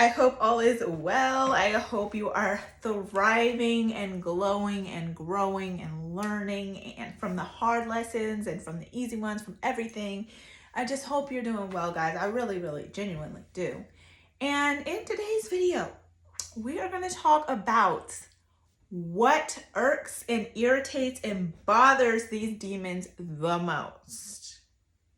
I hope all is well. I hope you are thriving and glowing and growing and learning, and from the hard lessons and from the easy ones, from everything. I just hope you're doing well, guys. I really, really, genuinely do. And in today's video, we are going to talk about what irks and irritates and bothers these demons the most.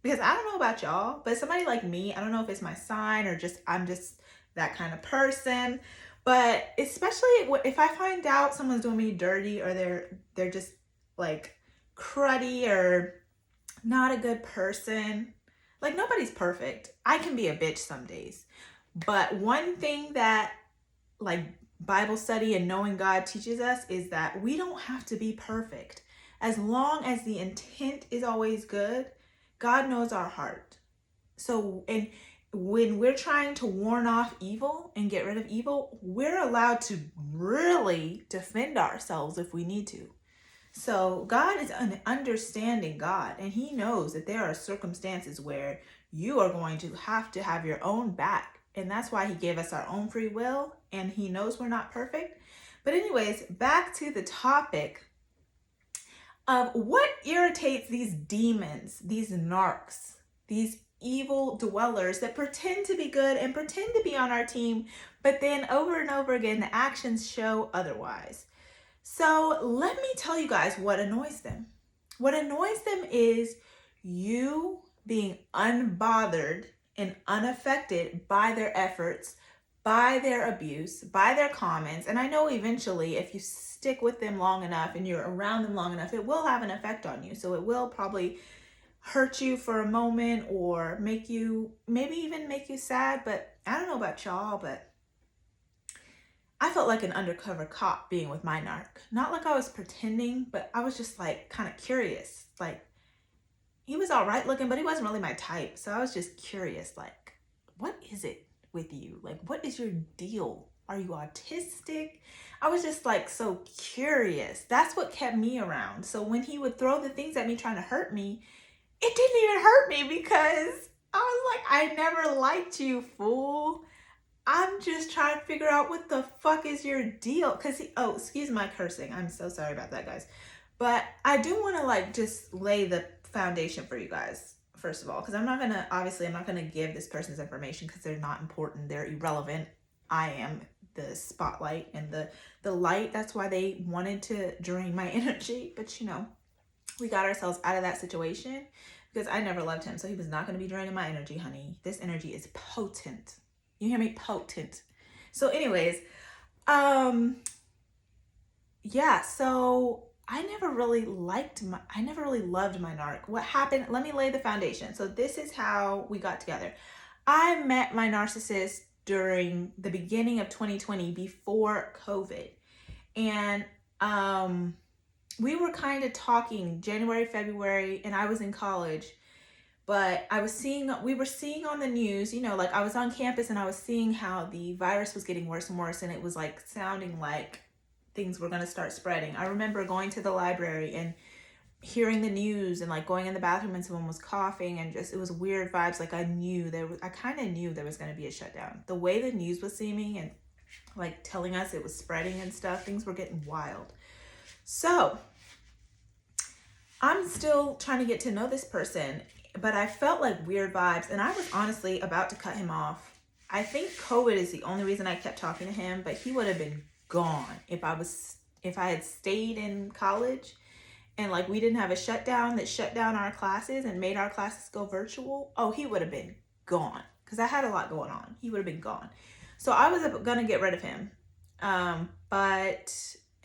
Because I don't know about y'all, but somebody like me, I don't know if it's my sign or just I'm just that kind of person. But especially if I find out someone's doing me dirty, or they're just like cruddy or not a good person. Like, nobody's perfect. I can be a bitch some days. But one thing that like Bible study and knowing God teaches us is that we don't have to be perfect. As long as the intent is always good, God knows our heart. So, and when we're trying to warn off evil and get rid of evil, we're allowed to really defend ourselves if we need to. So God is an understanding God, and he knows that there are circumstances where you are going to have your own back. And that's why he gave us our own free will, and he knows we're not perfect. But anyways, back to the topic of what irritates these demons, these narcs, these evil dwellers that pretend to be good and pretend to be on our team, but then over and over again, the actions show otherwise. So let me tell you guys what annoys them. What annoys them is you being unbothered and unaffected by their efforts, by their abuse, by their comments. And I know eventually, if you stick with them long enough and you're around them long enough, it will have an effect on you. So it will probably hurt you for a moment, or maybe even make you sad. But I don't know about y'all, but I felt like an undercover cop being with my narc. Not like I was pretending, but I was just like kind of curious. Like, he was all right looking, but he wasn't really my type. So I was just curious, like, what is it with you? Like, what is your deal? Are you autistic? I was just like so curious. That's what kept me around. So when he would throw the things at me trying to hurt me, it didn't even hurt me, because I was like, I never liked you, fool. I'm just trying to figure out what the fuck is your deal. Because excuse my cursing. I'm so sorry about that, guys. But I do want to like just lay the foundation for you guys, first of all, because I'm not going to give this person's information, because they're not important. They're irrelevant. I am the spotlight and the light. That's why they wanted to drain my energy. But we got ourselves out of that situation, because I never loved him. So he was not going to be draining my energy, honey. This energy is potent. You hear me? Potent. So anyways, yeah, so I never really loved my narc. What happened? Let me lay the foundation. So this is how we got together. I met my narcissist during the beginning of 2020, before COVID. And we were kind of talking January, February, and I was in college. But we were seeing on the news, like I was on campus and I was seeing how the virus was getting worse and worse, and it was like sounding like things were going to start spreading. I remember going to the library and hearing the news, and like going in the bathroom and someone was coughing, and just, it was weird vibes. Like I kind of knew there was going to be a shutdown. The way the news was seeming and like telling us it was spreading and stuff, things were getting wild. So I'm still trying to get to know this person, but I felt like weird vibes, and I was honestly about to cut him off. I think COVID is the only reason I kept talking to him, but he would have been gone if I had stayed in college and like we didn't have a shutdown that shut down our classes and made our classes go virtual. Oh, he would have been gone, because I had a lot going on. He would have been gone. So I was gonna get rid of him.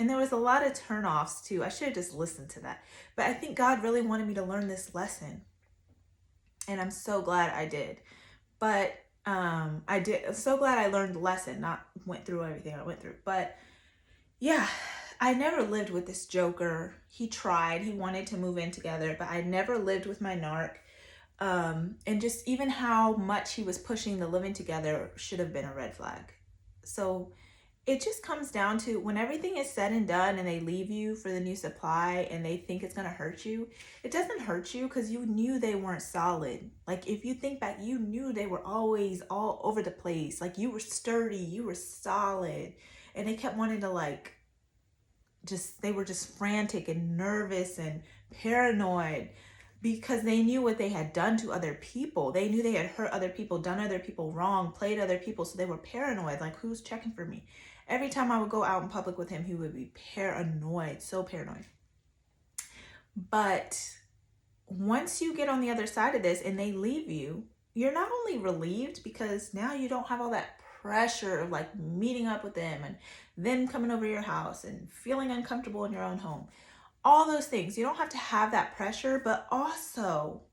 And there was a lot of turnoffs too. I should have just listened to that. But I think God really wanted me to learn this lesson, and I'm so glad I did. But I'm so glad I learned the lesson, not went through everything I went through. But yeah, I never lived with this joker. He tried. He wanted to move in together, but I never lived with my narc. And just even how much he was pushing the living together should have been a red flag. So it just comes down to when everything is said and done and they leave you for the new supply and they think it's going to hurt you, it doesn't hurt you because you knew they weren't solid. Like if you think back, you knew they were always all over the place. Like you were sturdy, you were solid, and they kept wanting to like they were just frantic and nervous and paranoid because they knew what they had done to other people. They knew they had hurt other people, done other people wrong, played other people. So they were paranoid. Like, who's checking for me? Every time I would go out in public with him, he would be paranoid, so paranoid. But once you get on the other side of this and they leave you, you're not only relieved because now you don't have all that pressure of like meeting up with them and them coming over your house and feeling uncomfortable in your own home. All those things. You don't have to have that pressure, but also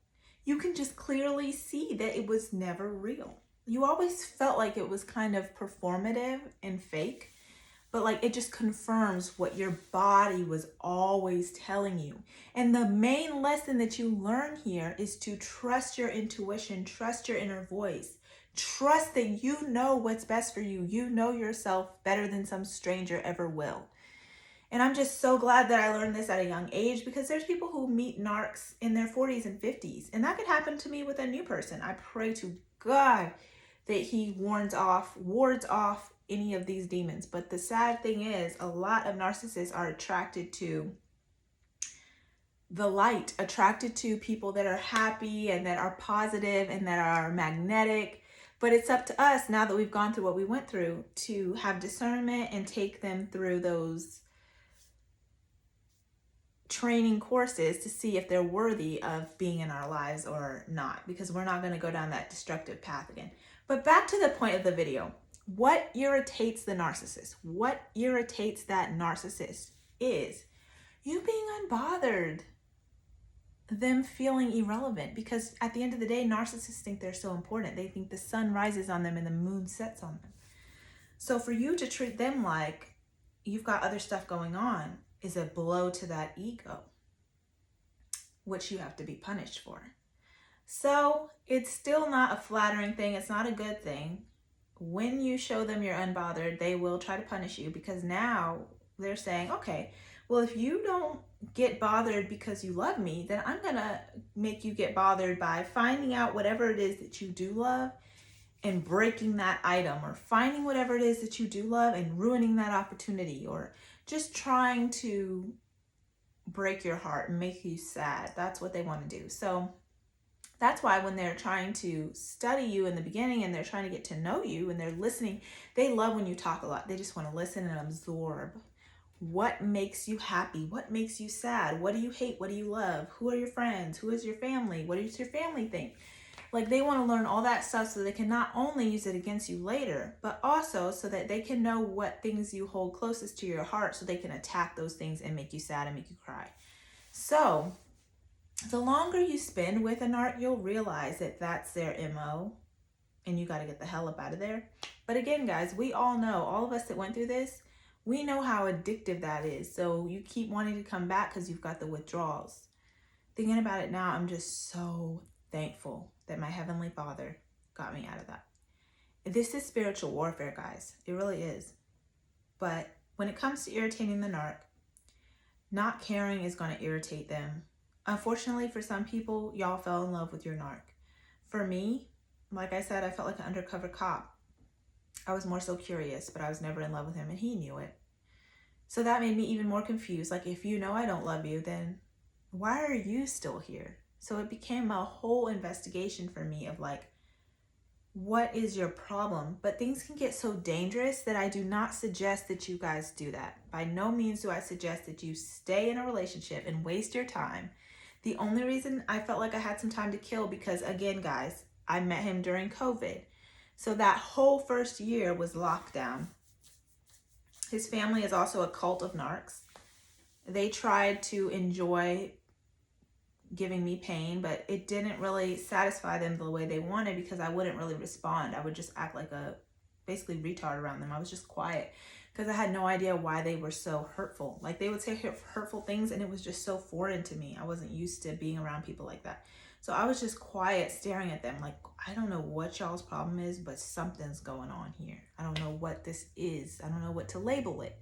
you can just clearly see that it was never real. You always felt like it was kind of performative and fake, but like it just confirms what your body was always telling you. And the main lesson that you learn here is to trust your intuition, trust your inner voice. Trust that you know what's best for you. You know yourself better than some stranger ever will. And I'm just so glad that I learned this at a young age because there's people who meet narcs in their 40s and 50s. And that could happen to me with a new person. I pray to God that he wards off any of these demons. But the sad thing is a lot of narcissists are attracted to the light, attracted to people that are happy and that are positive and that are magnetic. But it's up to us now that we've gone through what we went through to have discernment and take them through those training courses to see if they're worthy of being in our lives or not, because we're not going to go down that destructive path again. But back to the point of the video. What irritates the narcissist? What irritates that narcissist is you being unbothered, them feeling irrelevant, because at the end of the day, narcissists think they're so important. They think the sun rises on them and the moon sets on them. So for you to treat them like you've got other stuff going on is a blow to that ego, which you have to be punished for. So it's still not a flattering thing. It's not a good thing. When you show them you're unbothered, they will try to punish you because now they're saying, okay, well, if you don't get bothered because you love me, then I'm going to make you get bothered by finding out whatever it is that you do love and breaking that item, or finding whatever it is that you do love and ruining that opportunity, or just trying to break your heart and make you sad. That's what they want to do. So that's why when they're trying to study you in the beginning and they're trying to get to know you and they're listening, they love when you talk a lot. They just want to listen and absorb. What makes you happy? What makes you sad? What do you hate? What do you love? Who are your friends? Who is your family? What does your family think? Like, they want to learn all that stuff so they can not only use it against you later, but also so that they can know what things you hold closest to your heart so they can attack those things and make you sad and make you cry. So the longer you spend with a narc, you'll realize that that's their MO and you got to get the hell up out of there. But again, guys, we all know, all of us that went through this, we know how addictive that is. So you keep wanting to come back because you've got the withdrawals. Thinking about it now, I'm just so thankful that my Heavenly Father got me out of that. This is spiritual warfare, guys. It really is. But when it comes to irritating the narc, not caring is going to irritate them. Unfortunately, for some people, y'all fell in love with your narc. For me, like I said, I felt like an undercover cop. I was more so curious, but I was never in love with him, and he knew it. So that made me even more confused. Like, if you know I don't love you, then why are you still here? So it became a whole investigation for me of like, what is your problem? But things can get so dangerous that I do not suggest that you guys do that. By no means do I suggest that you stay in a relationship and waste your time. The only reason I felt like I had some time to kill, because again, guys, I met him during COVID. So that whole first year was lockdown. His family is also a cult of narcs. They tried to enjoy giving me pain, but it didn't really satisfy them the way they wanted because I wouldn't really respond. I would just act like a basically retard around them. I was just quiet because I had no idea why they were so hurtful. Like, they would say hurtful things and it was just so foreign to me. I wasn't used to being around people like that. So I was just quiet staring at them like, I don't know what y'all's problem is, but something's going on here. I don't know what this is. I don't know what to label it.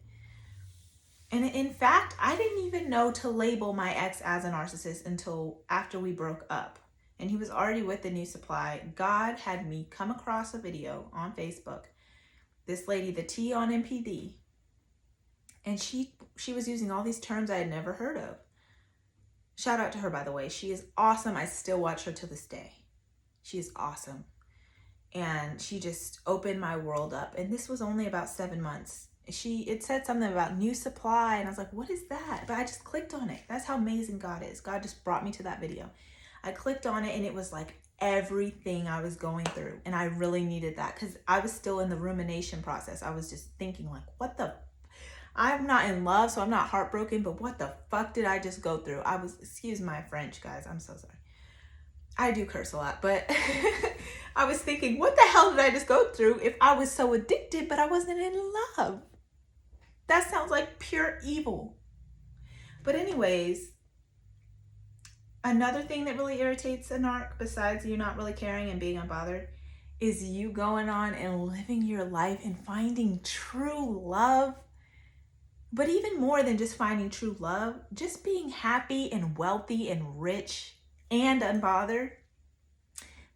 And in fact, I didn't even know to label my ex as a narcissist until after we broke up. And he was already with the new supply. God had me come across a video on Facebook. This lady, the T on MPD, and she was using all these terms I had never heard of. Shout out to her, by the way. She is awesome. I still watch her to this day. She is awesome. And she just opened my world up. And this was only about 7 months. It said something about new supply, and I was like, what is that? But I just clicked on it. That's how amazing God is. God just brought me to that video. I clicked on it, and it was like everything I was going through. And I really needed that because I was still in the rumination process. I was just thinking like, I'm not in love, so I'm not heartbroken, but what the fuck did I just go through? Excuse my French, guys. I'm so sorry. I do curse a lot, but I was thinking, what the hell did I just go through if I was so addicted, but I wasn't in love? That sounds like pure evil. But anyways, another thing that really irritates a narc, besides you not really caring and being unbothered, is you going on and living your life and finding true love. But even more than just finding true love, just being happy and wealthy and rich and unbothered,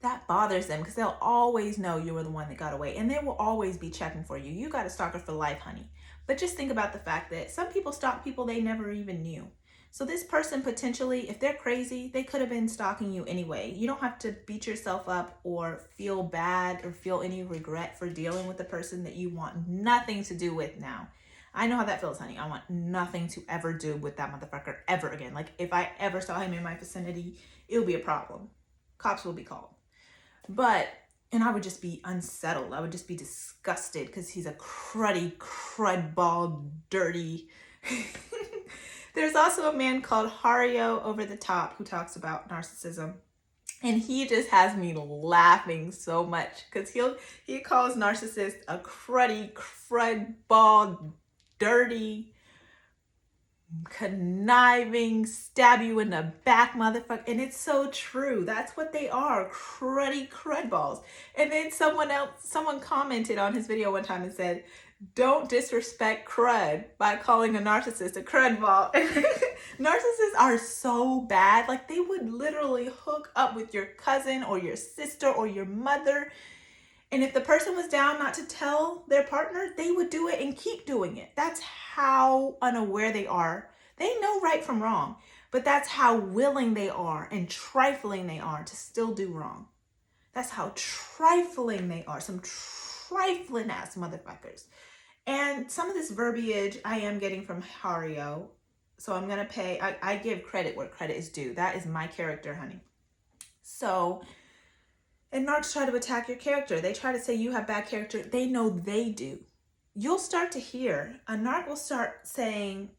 that bothers them because they'll always know you were the one that got away, and they will always be checking for you. You got a stalker for life, honey. But just think about the fact that some people stalk people they never even knew. So this person potentially, if they're crazy, they could have been stalking you anyway. You don't have to beat yourself up or feel bad or feel any regret for dealing with the person that you want nothing to do with now. I know how that feels, honey. I want nothing to ever do with that motherfucker ever again. Like, if I ever saw him in my vicinity, it'll be a problem. Cops will be called. And I would just be unsettled. I would just be disgusted because he's a crud ball, dirty. There's also a man called Hario Over the Top who talks about narcissism. And he just has me laughing so much because he calls narcissist a crud ball, dirty, conniving, stab you in the back motherfucker. And it's so true. That's what they are, crud balls. And then someone commented on his video one time and said, don't disrespect crud by calling a narcissist a crud ball. Narcissists are so bad. Like, they would literally hook up with your cousin or your sister or your mother. And if the person was down not to tell their partner, they would do it and keep doing it. That's how unaware they are. They know right from wrong, but that's how willing they are and trifling they are to still do wrong. That's how trifling they are. Some trifling ass motherfuckers. And some of this verbiage I am getting from Hario. So I'm going to pay, I give credit where credit is due. That is my character, honey. So, and narcs try to attack your character. They try to say you have bad character. They know they do. You'll start to hear, a narc will start telling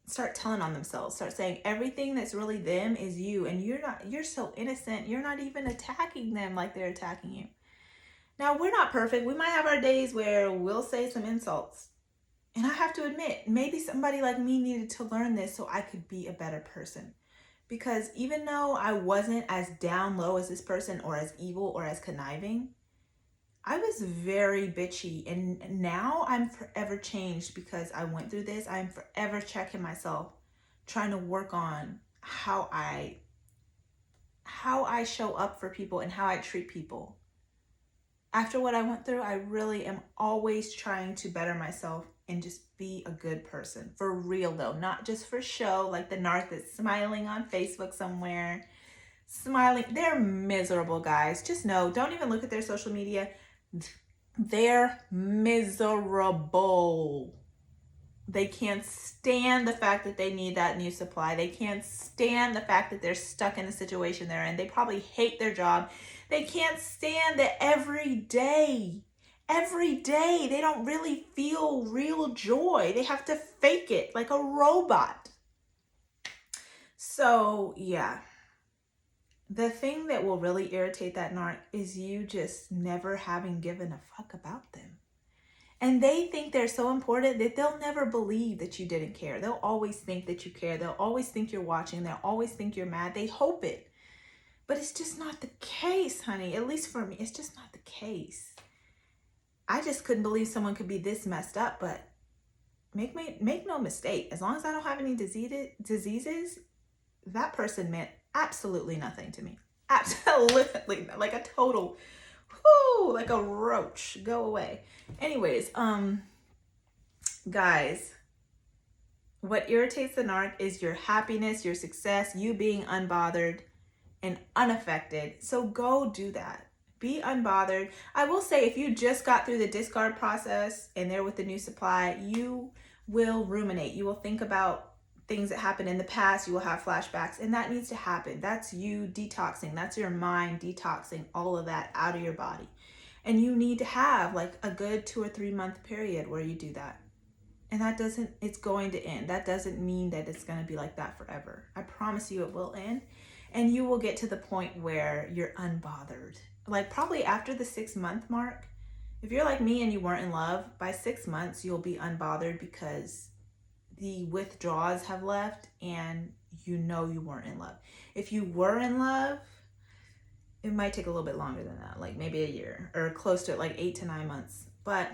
on themselves, start saying everything that's really them is you. And you're so innocent. You're not even attacking them like they're attacking you. Now, we're not perfect. We might have our days where we'll say some insults. And I have to admit, maybe somebody like me needed to learn this so I could be a better person. Because even though I wasn't as down low as this person or as evil or as conniving, I was very bitchy. And now I'm forever changed because I went through this. I'm forever checking myself, trying to work on how I show up for people and how I treat people. After what I went through, I really am always trying to better myself and just be a good person. For real though, not just for show, like the narc that's smiling on Facebook somewhere. Smiling, they're miserable, guys. Just know, don't even look at their social media. They're miserable. They can't stand the fact that they need that new supply. They can't stand the fact that they're stuck in the situation they're in. They probably hate their job. They can't stand that every day they don't really feel real joy. They have to fake it like a robot. So yeah, the thing that will really irritate that narc is you just never having given a fuck about them. And they think they're so important that they'll never believe that you didn't care. They'll always think that you care. They'll always think you're watching. They'll always think you're mad. They hope it. But it's just not the case, honey. At least for me, it's just not the case. I just couldn't believe someone could be this messed up, but make no mistake. As long as I don't have any diseases, that person meant absolutely nothing to me. Absolutely, like a total, whoo, like a roach. Go away. Anyways, guys, what irritates the narc is your happiness, your success, you being unbothered and unaffected. So go do that. Be unbothered. I will say, if you just got through the discard process and they're with the new supply, you will ruminate. You will think about things that happened in the past. You will have flashbacks, and that needs to happen. That's you detoxing. That's your mind detoxing all of that out of your body. And you need to have like a good 2 or 3 month period where you do that. And that doesn't, it's going to end. That doesn't mean that it's going to be like that forever. I promise you it will end. And you will get to the point where you're unbothered. Like probably after the 6 month mark, if you're like me and you weren't in love, by 6 months, you'll be unbothered because the withdrawals have left and you know you weren't in love. If you were in love, it might take a little bit longer than that, like maybe a year or close to it, like 8 to 9 months. But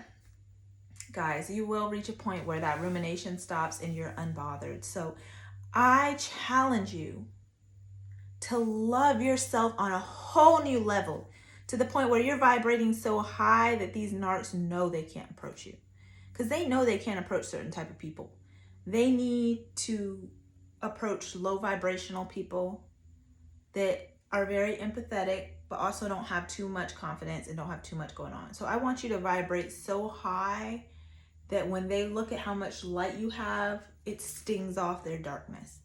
guys, you will reach a point where that rumination stops and you're unbothered. So I challenge you to love yourself on a whole new level, to the point where you're vibrating so high that these narcs know they can't approach you, because they know they can't approach certain type of people. They need to approach low vibrational people that are very empathetic, but also don't have too much confidence and don't have too much going on. So I want you to vibrate so high that when they look at how much light you have, it stings off their darkness.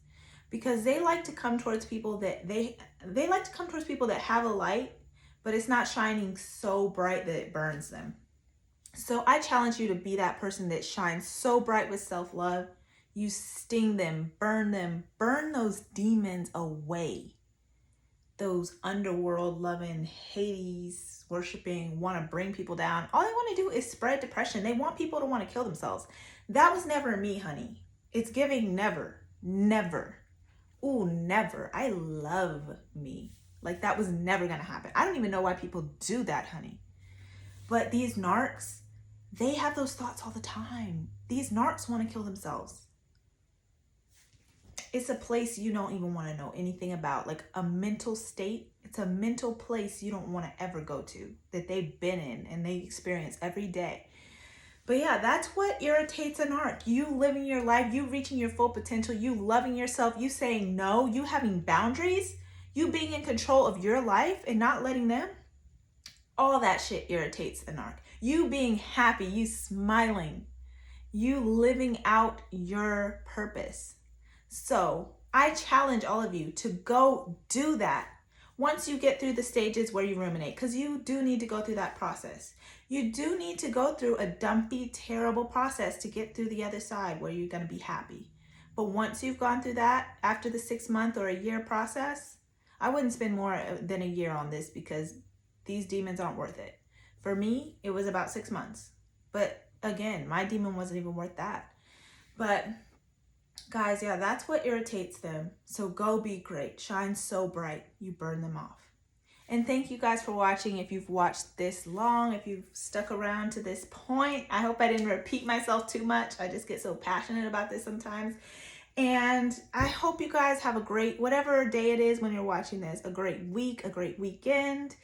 Because they like to come towards people that they like to come towards people that have a light, but it's not shining so bright that it burns them. So I challenge you to be that person that shines so bright with self-love. You sting them, burn those demons away. Those underworld loving, Hades worshiping, want to bring people down. All they want to do is spread depression. They want people to want to kill themselves. That was never me, honey. It's giving never, never. Ooh, never. I love me. Like that was never going to happen. I don't even know why people do that, honey. But these narcs, they have those thoughts all the time. These narcs want to kill themselves. It's a place you don't even want to know anything about, like a mental state. It's a mental place you don't want to ever go to, that they've been in and they experience every day. But yeah, that's what irritates an narc. You living your life, you reaching your full potential, you loving yourself, you saying no, you having boundaries, you being in control of your life and not letting them. All that shit irritates a narc. You being happy, you smiling, you living out your purpose. So I challenge all of you to go do that once you get through the stages where you ruminate, because you do need to go through that process. You do need to go through a dumpy, terrible process to get through the other side where you're going to be happy. But once you've gone through that, after the 6 month or a year process, I wouldn't spend more than a year on this, because these demons aren't worth it. For me, it was about 6 months. But again, my demon wasn't even worth that. But guys, yeah, that's what irritates them. So go be great. Shine so bright, you burn them off. And thank you guys for watching. If you've watched this long, if you've stuck around to this point, I hope I didn't repeat myself too much. I just get so passionate about this sometimes. And I hope you guys have a great, whatever day it is when you're watching this, a great week, a great weekend,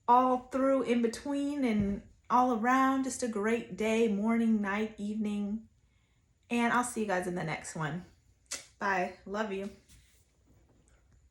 all through, in between, and all around. Just a great day, morning, night, evening. And I'll see you guys in the next one. Bye. Love you.